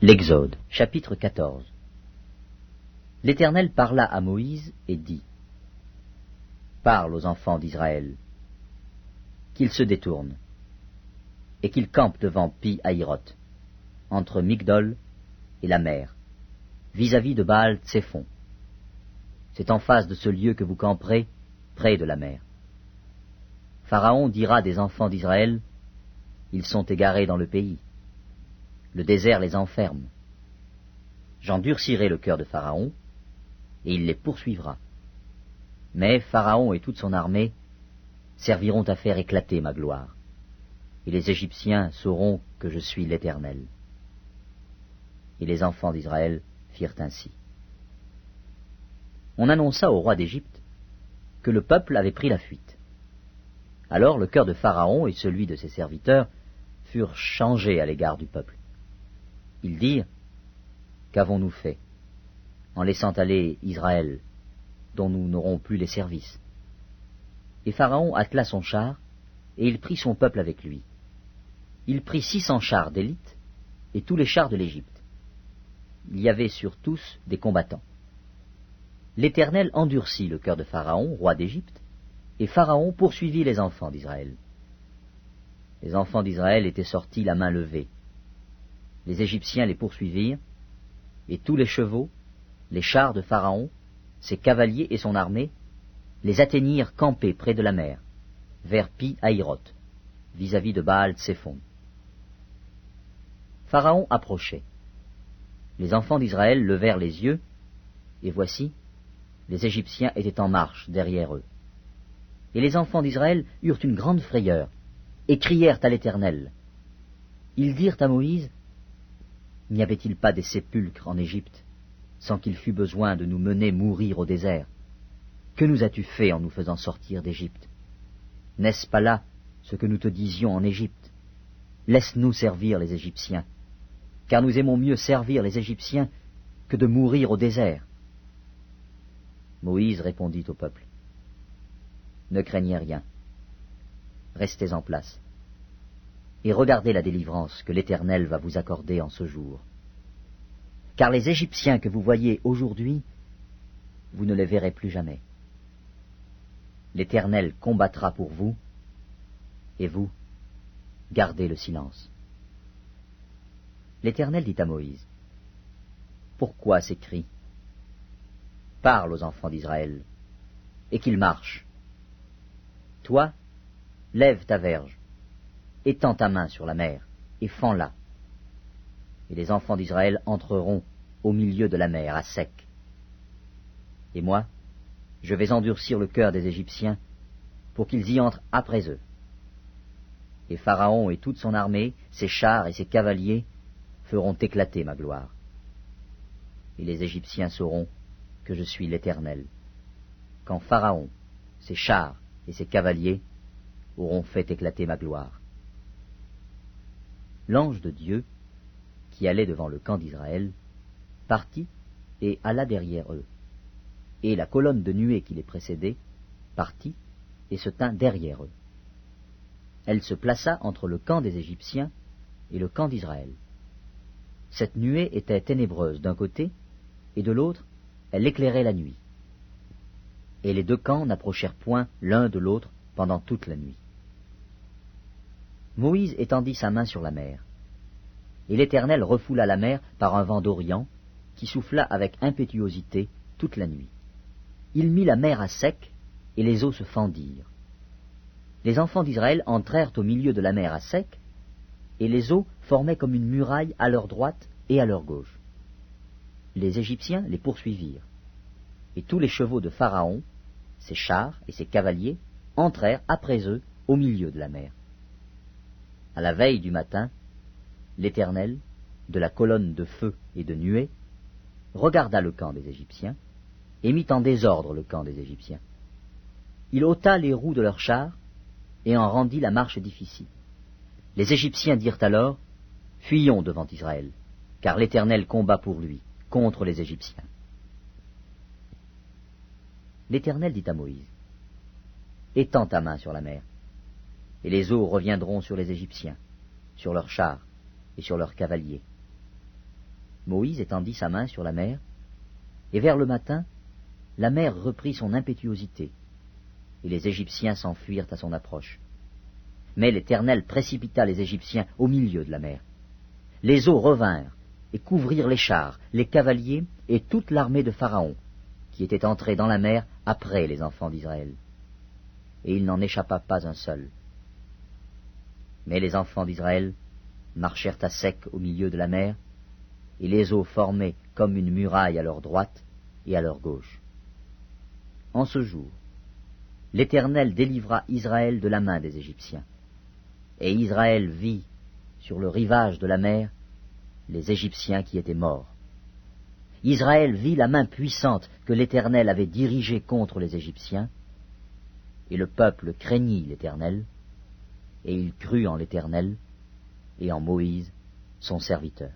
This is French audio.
L'Exode, chapitre 14. L'Éternel parla à Moïse et dit : Parle aux enfants d'Israël, qu'ils se détournent, et qu'ils campent devant Pi-Hahiroth, entre Migdol et la mer, vis-à-vis de Baal-Tsephon. C'est en face de ce lieu que vous camperez, près de la mer. Pharaon dira des enfants d'Israël : Ils sont égarés dans le pays. Le désert les enferme. J'endurcirai le cœur de Pharaon, et il les poursuivra. Mais Pharaon et toute son armée serviront à faire éclater ma gloire, et les Égyptiens sauront que je suis l'Éternel. Et les enfants d'Israël firent ainsi. On annonça au roi d'Égypte que le peuple avait pris la fuite. Alors le cœur de Pharaon et celui de ses serviteurs furent changés à l'égard du peuple. Ils dirent : Qu'avons-nous fait, en laissant aller Israël, dont nous n'aurons plus les services ? Et Pharaon attela son char, et il prit son peuple avec lui. Il prit 600 chars d'élite, et tous les chars de l'Égypte. Il y avait sur tous des combattants. L'Éternel endurcit le cœur de Pharaon, roi d'Égypte, et Pharaon poursuivit les enfants d'Israël. Les enfants d'Israël étaient sortis la main levée. Les Égyptiens les poursuivirent, et tous les chevaux, les chars de Pharaon, ses cavaliers et son armée, les atteignirent campés près de la mer, vers Pi-Hahiroth, vis-à-vis de Baal-Tsephon. Pharaon approchait. Les enfants d'Israël levèrent les yeux, et voici, les Égyptiens étaient en marche derrière eux. Et les enfants d'Israël eurent une grande frayeur, et crièrent à l'Éternel. Ils dirent à Moïse : N'y avait-il pas des sépulcres en Égypte, sans qu'il fût besoin de nous mener mourir au désert ? Que nous as-tu fait en nous faisant sortir d'Égypte ? N'est-ce pas là ce que nous te disions en Égypte ? Laisse-nous servir les Égyptiens, car nous aimons mieux servir les Égyptiens que de mourir au désert. Moïse répondit au peuple : Ne craignez rien, restez en place, et regardez la délivrance que l'Éternel va vous accorder en ce jour. Car les Égyptiens que vous voyez aujourd'hui, vous ne les verrez plus jamais. L'Éternel combattra pour vous, et vous, gardez le silence. L'Éternel dit à Moïse : Pourquoi ces cris ? Parle aux enfants d'Israël, et qu'ils marchent. Toi, lève ta verge, étends ta main sur la mer, et fends-la. Et les enfants d'Israël entreront au milieu de la mer, à sec. Et moi, je vais endurcir le cœur des Égyptiens, pour qu'ils y entrent après eux. Et Pharaon et toute son armée, ses chars et ses cavaliers, feront éclater ma gloire. Et les Égyptiens sauront que je suis l'Éternel, quand Pharaon, ses chars et ses cavaliers auront fait éclater ma gloire. L'ange de Dieu, qui allait devant le camp d'Israël, partit et alla derrière eux. Et la colonne de nuée qui les précédait partit et se tint derrière eux. Elle se plaça entre le camp des Égyptiens et le camp d'Israël. Cette nuée était ténébreuse d'un côté, et de l'autre, elle éclairait la nuit. Et les deux camps n'approchèrent point l'un de l'autre pendant toute la nuit. Moïse étendit sa main sur la mer, et l'Éternel refoula la mer par un vent d'Orient, qui souffla avec impétuosité toute la nuit. Il mit la mer à sec, et les eaux se fendirent. Les enfants d'Israël entrèrent au milieu de la mer à sec, et les eaux formaient comme une muraille à leur droite et à leur gauche. Les Égyptiens les poursuivirent, et tous les chevaux de Pharaon, ses chars et ses cavaliers, entrèrent après eux au milieu de la mer. À la veille du matin, l'Éternel, de la colonne de feu et de nuée, regarda le camp des Égyptiens, et mit en désordre le camp des Égyptiens. Il ôta les roues de leurs chars, et en rendit la marche difficile. Les Égyptiens dirent alors : Fuyons devant Israël, car l'Éternel combat pour lui, contre les Égyptiens. L'Éternel dit à Moïse : Étends ta main sur la mer, et les eaux reviendront sur les Égyptiens, sur leurs chars et sur leurs cavaliers. Moïse étendit sa main sur la mer, et vers le matin, la mer reprit son impétuosité, et les Égyptiens s'enfuirent à son approche. Mais l'Éternel précipita les Égyptiens au milieu de la mer. Les eaux revinrent et couvrirent les chars, les cavaliers et toute l'armée de Pharaon, qui était entrée dans la mer après les enfants d'Israël. Et il n'en échappa pas un seul. Mais les enfants d'Israël marchèrent à sec au milieu de la mer, et les eaux formaient comme une muraille à leur droite et à leur gauche. En ce jour, l'Éternel délivra Israël de la main des Égyptiens. Et Israël vit, sur le rivage de la mer, les Égyptiens qui étaient morts. Israël vit la main puissante que l'Éternel avait dirigée contre les Égyptiens, et le peuple craignit l'Éternel, et il crut en l'Éternel et en Moïse, son serviteur.